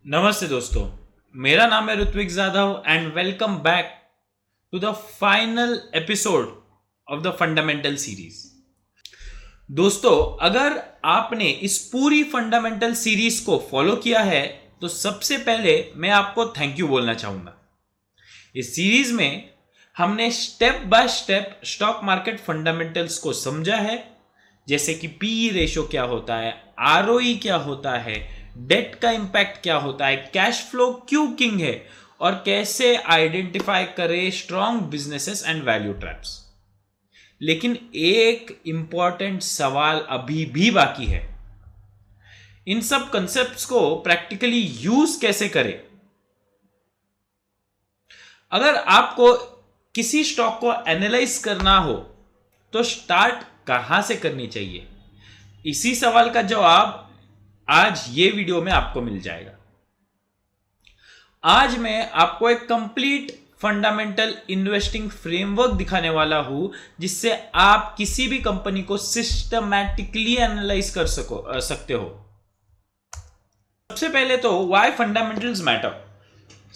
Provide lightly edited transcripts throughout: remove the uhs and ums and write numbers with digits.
नमस्ते दोस्तों, मेरा नाम है Ritvik Jadhav and welcome back to the final episode of the fundamental series. दोस्तों, अगर आपने इस पूरी फंडामेंटल सीरीज को फॉलो किया है तो सबसे पहले मैं आपको थैंक यू बोलना चाहूंगा। इस सीरीज में हमने step by step stock market fundamentals को समझा है, जैसे कि पीई रेशो क्या होता है, आरओई क्या होता है, डेट का इंपैक्ट क्या होता है, कैश फ्लो क्यों किंग है और कैसे आइडेंटिफाई करें strong businesses and value traps. लेकिन एक इंपॉर्टेंट सवाल अभी भी बाकी है, इन सब कंसेप्ट्स को प्रैक्टिकली यूज कैसे करें। अगर आपको किसी स्टॉक को एनालाइज करना हो तो स्टार्ट कहां से करनी चाहिए, इसी सवाल का जवाब आज ये वीडियो में आपको मिल जाएगा। आज मैं आपको एक कंप्लीट फंडामेंटल इन्वेस्टिंग फ्रेमवर्क दिखाने वाला हूं, जिससे आप किसी भी कंपनी को सिस्टमैटिकली एनालाइज कर सकते हो। सबसे पहले तो व्हाई फंडामेंटल्स मैटर।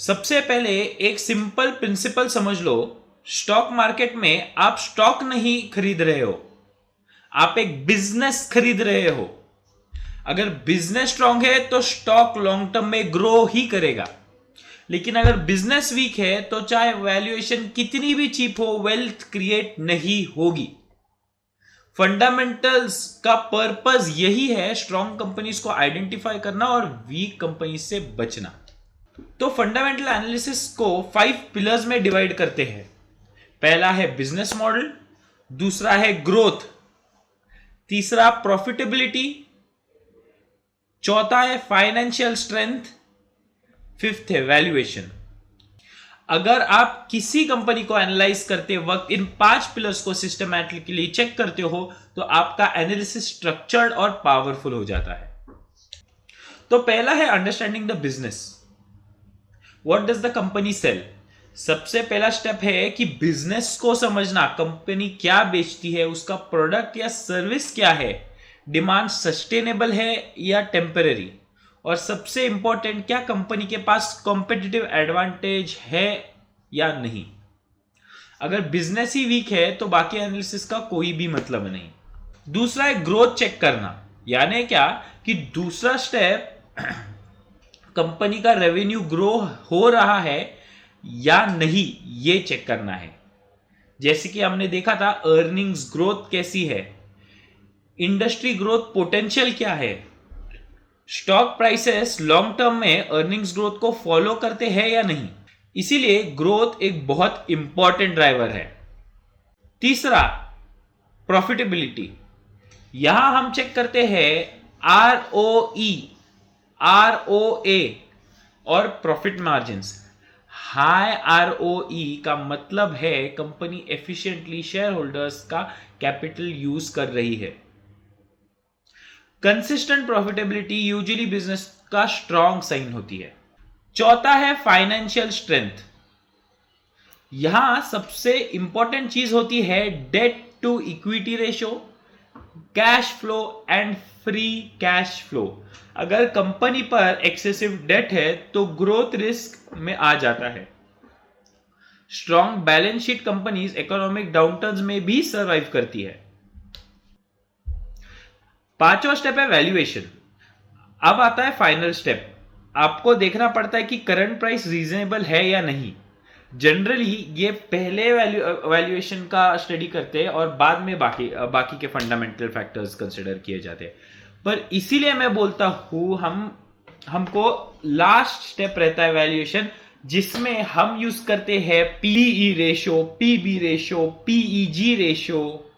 सबसे पहले एक सिंपल प्रिंसिपल समझ लो, स्टॉक मार्केट में आप स्टॉक नहीं खरीद रहे हो, आप एक बिजनेस खरीद रहे हो। अगर बिजनेस स्ट्रांग है तो स्टॉक लॉन्ग टर्म में ग्रो ही करेगा, लेकिन अगर बिजनेस वीक है तो चाहे वैल्यूएशन कितनी भी चीप हो, वेल्थ क्रिएट नहीं होगी। फंडामेंटल्स का पर्पस यही है, स्ट्रॉन्ग कंपनीज को आइडेंटिफाई करना और वीक कंपनी से बचना। तो फंडामेंटल एनालिसिस को 5 पिलर्स में डिवाइड करते हैं। पहला है बिजनेस मॉडल, दूसरा है ग्रोथ, तीसरा प्रॉफिटेबिलिटी, चौथा है फाइनेंशियल स्ट्रेंथ, फिफ्थ है वैल्यूएशन। अगर आप किसी कंपनी को एनालाइज करते वक्त इन 5 पिलर्स को सिस्टमैटिकली चेक करते हो तो आपका एनालिसिस स्ट्रक्चर्ड और पावरफुल हो जाता है। तो पहला है understanding the business. What does the company sell. सबसे पहला स्टेप है कि बिजनेस को समझना, कंपनी क्या बेचती है, उसका प्रोडक्ट या सर्विस क्या है, डिमांड सस्टेनेबल है या टेम्पररी, और सबसे इंपॉर्टेंट, क्या कंपनी के पास कॉम्पिटिटिव एडवांटेज है या नहीं। अगर बिजनेस ही वीक है तो बाकी एनालिसिस का कोई भी मतलब नहीं। दूसरा है ग्रोथ चेक करना, यानी क्या कि दूसरा स्टेप कंपनी का रेवेन्यू ग्रो हो रहा है या नहीं, ये चेक करना है। जैसे कि हमने देखा था अर्निंग्स ग्रोथ कैसी है, इंडस्ट्री ग्रोथ पोटेंशियल क्या है, स्टॉक प्राइसेस लॉन्ग टर्म में अर्निंग्स ग्रोथ को फॉलो करते हैं या नहीं। इसीलिए ग्रोथ एक बहुत इंपॉर्टेंट ड्राइवर है। तीसरा प्रॉफिटेबिलिटी, यहां हम चेक करते हैं आरओई, आरओए और प्रॉफिट मार्जिन्स। हाई आरओई का मतलब है कंपनी एफिशिएंटली शेयर होल्डर्स का कैपिटल यूज कर रही है। कंसिस्टेंट प्रॉफिटेबिलिटी यूजुअली बिजनेस का स्ट्रॉन्ग साइन होती है। चौथा है फाइनेंशियल स्ट्रेंथ। यहां सबसे इंपॉर्टेंट चीज होती है debt to equity ratio, cash flow and free cash flow. अगर कंपनी पर एक्सेसिव डेट है तो ग्रोथ रिस्क में आ जाता है। Strong balance sheet companies economic downturns में भी सर्वाइव करती है। पांचवा स्टेप है वैल्यूएशन। अब आता है फाइनल स्टेप। आपको देखना पड़ता है कि करंट प्राइस रीजनेबल है या नहीं। जनरली ये पहले वैल्यूएशन का स्टडी करते हैं और बाद में बाकी के फंडामेंटल फैक्टर्स कंसिडर किए जाते हैं। पर इसीलिए मैं बोलता हूं हमको लास्ट स्टेप रहता है वैल्यूएशन, जिसमें हम यूज करते हैं PE ratio, PB ratio, PEG ratio,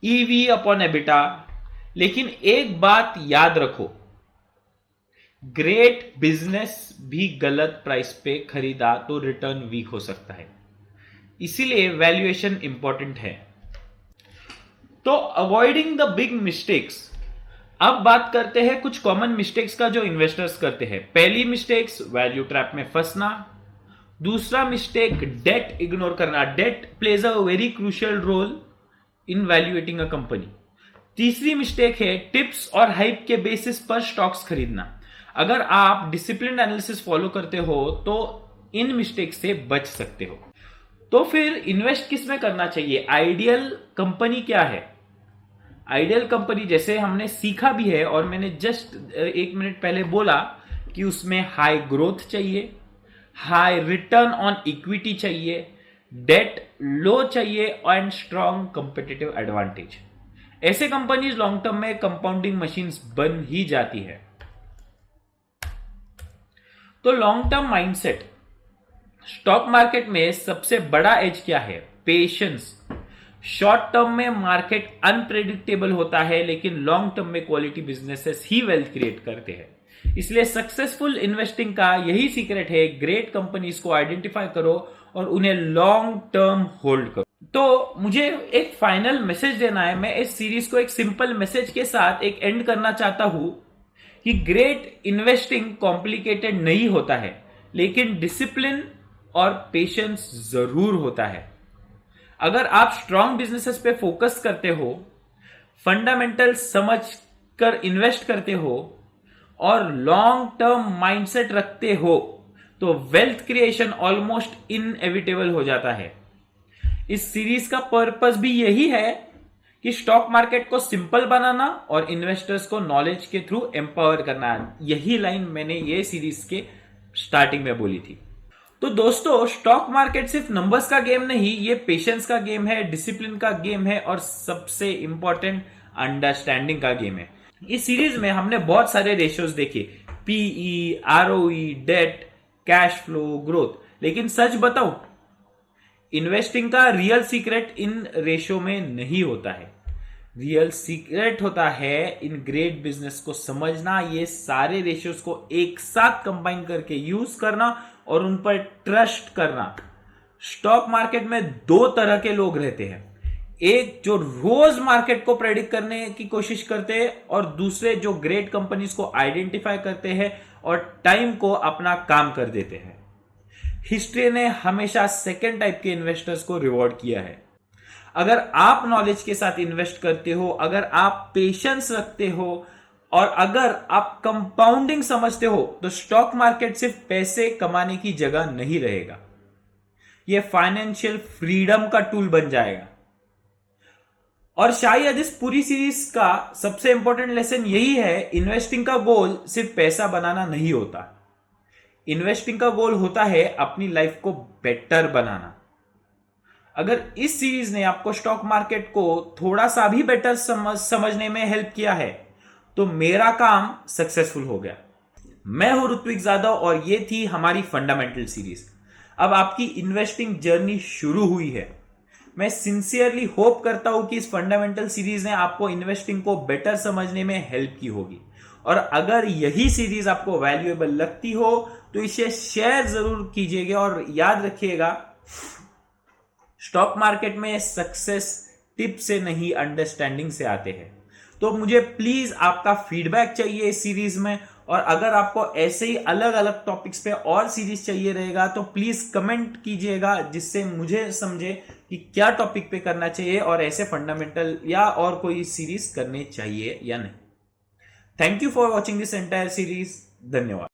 EV upon EBITDA. लेकिन एक बात याद रखो, ग्रेट बिजनेस भी गलत प्राइस पे खरीदा तो रिटर्न वीक हो सकता है। इसीलिए वैल्यूएशन इंपॉर्टेंट है। तो अवॉइडिंग द बिग मिस्टेक्स। अब बात करते हैं कुछ कॉमन मिस्टेक्स का जो इन्वेस्टर्स करते हैं। पहली मिस्टेक्स वैल्यू ट्रैप में फंसना। दूसरा मिस्टेक डेट इग्नोर करना। Debt plays a very crucial role in valuating a company. तीसरी मिस्टेक है टिप्स और हाइप के बेसिस पर स्टॉक्स खरीदना। अगर आप डिसिप्लिन एनालिसिस फॉलो करते हो तो इन मिस्टेक से बच सकते हो। तो फिर इन्वेस्ट किस में करना चाहिए? आइडियल कंपनी क्या है? आइडियल कंपनी जैसे हमने सीखा भी है और मैंने जस्ट 1 मिनट पहले बोला कि उसमें हाई ग्रोथ चाहिए, हाई रिटर्न ऑन इक्विटी चाहिए, डेट लो चाहिए एंड स्ट्रॉन्ग कंपेटिटिव एडवांटेज। ऐसे कंपनीज लॉन्ग टर्म में कंपाउंडिंग मशीन्स बन ही जाती है। तो long term mindset, stock market में सबसे बड़ा एज क्या है? पेशेंस। शॉर्ट टर्म में मार्केट अनप्रेडिक्टेबल होता है, लेकिन लॉन्ग टर्म में क्वालिटी बिजनेसेस ही वेल्थ क्रिएट करते हैं। इसलिए सक्सेसफुल इन्वेस्टिंग का यही सीक्रेट है, ग्रेट कंपनीज को आइडेंटिफाई करो और उन्हें लॉन्ग टर्म होल्ड करो। तो मुझे एक फाइनल मैसेज देना है। मैं इस सीरीज को एक सिंपल मैसेज के साथ एक एंड करना चाहता हूं कि ग्रेट इन्वेस्टिंग कॉम्प्लिकेटेड नहीं होता है, लेकिन डिसिप्लिन और पेशेंस जरूर होता है। अगर आप स्ट्रॉन्ग बिजनेसेस पे फोकस करते हो, फंडामेंटल समझ कर इन्वेस्ट करते हो और लॉन्ग टर्म माइंडसेट रखते हो, तो वेल्थ क्रिएशन ऑलमोस्ट इनएविटेबल हो जाता है। इस सीरीज का पर्पस भी यही है कि स्टॉक मार्केट को सिंपल बनाना और इन्वेस्टर्स को नॉलेज के थ्रू एम्पावर करना। यही लाइन मैंने ये सीरीज के स्टार्टिंग में बोली थी। तो दोस्तों, स्टॉक मार्केट सिर्फ नंबर्स का गेम नहीं, ये पेशेंस का गेम है, डिसिप्लिन का गेम है और सबसे इंपॉर्टेंट अंडरस्टैंडिंग का गेम है। इस सीरीज में हमने बहुत सारे रेशियोज देखे, PE, ROE, debt, cash flow, growth. लेकिन सच बताऊं, इन्वेस्टिंग का रियल सीक्रेट इन रेशियो में नहीं होता है। रियल सीक्रेट होता है इन ग्रेट बिजनेस को समझना, ये सारे रेशियोज को एक साथ कंबाइन करके यूज करना और उन पर ट्रस्ट करना। स्टॉक मार्केट में 2 तरह के लोग रहते हैं, एक जो रोज मार्केट को प्रेडिक्ट करने की कोशिश करते हैं और दूसरे जो ग्रेट कंपनीज को आइडेंटिफाई करते हैं और टाइम को अपना काम कर देते हैं। हिस्ट्री ने हमेशा सेकेंड टाइप के इन्वेस्टर्स को रिवॉर्ड किया है। अगर आप नॉलेज के साथ इन्वेस्ट करते हो, अगर आप पेशेंस रखते हो और अगर आप कंपाउंडिंग समझते हो, तो स्टॉक मार्केट सिर्फ पैसे कमाने की जगह नहीं रहेगा, यह फाइनेंशियल फ्रीडम का टूल बन जाएगा। और शायद इस पूरी सीरीज का सबसे इंपॉर्टेंट लेसन यही है, इन्वेस्टिंग का गोल सिर्फ पैसा बनाना नहीं होता। इन्वेस्टिंग का गोल होता है अपनी लाइफ को बेटर बनाना। अगर इस सीरीज ने आपको स्टॉक मार्केट को थोड़ा सा भी बेटर समझने में हेल्प किया है, तो मेरा काम सक्सेसफुल हो गया। मैं हूं ऋत्विक जाधव और ये थी हमारी फंडामेंटल सीरीज। अब आपकी इन्वेस्टिंग जर्नी शुरू हुई है। मैं सिंसियरली होप करता हूं कि इस फंडामेंटल सीरीज ने आपको इन्वेस्टिंग को बेटर समझने में हेल्प की होगी। और अगर यही सीरीज आपको वैल्यूएबल लगती हो तो इसे शेयर जरूर कीजिएगा और याद रखिएगा, स्टॉक मार्केट में सक्सेस टिप से नहीं अंडरस्टैंडिंग से आते हैं। तो मुझे प्लीज आपका फीडबैक चाहिए इस सीरीज में, और अगर आपको ऐसे ही अलग अलग टॉपिक्स पे और सीरीज चाहिए रहेगा तो प्लीज कमेंट कीजिएगा, जिससे मुझे समझे कि क्या टॉपिक पे करना चाहिए और ऐसे फंडामेंटल या और कोई सीरीज करनी चाहिए या नहीं। Thank you for watching this entire series. धन्यवाद।